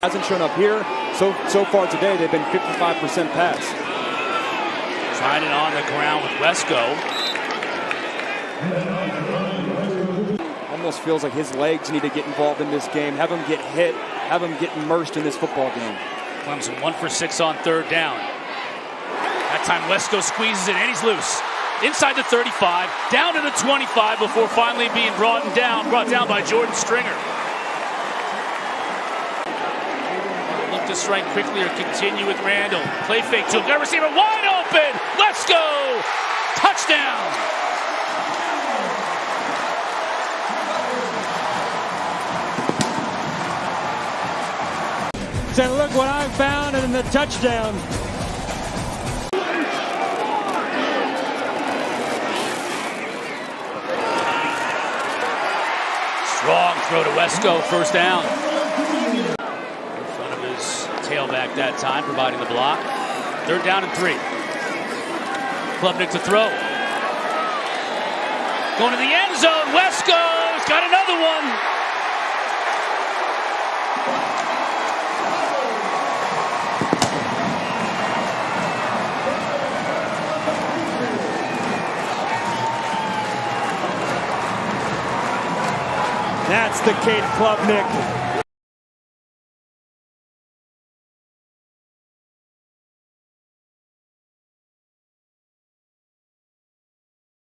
Hasn't shown up here. So far today, they've been 55% pass. Trying it on the ground with Wesco. Almost feels like his legs need to get involved in this game. Have him get hit. Have him get immersed in this football game. Clemson 1 for 6 on third down. That time Wesco squeezes it and he's loose. Inside the 35, down to the 25 before finally being brought down by Jordan Stringer. Look to strike quickly or continue with Randall. Play fake to the receiver, wide open. Let's go! Touchdown! Said, look what I found, and the touchdown. Strong throw to Wesco, first down. In front of his tailback that time, providing the block. Third down and 3. Klubnik to throw. Going to the end zone, Wesco's got another one. That's the Kate Klubnik.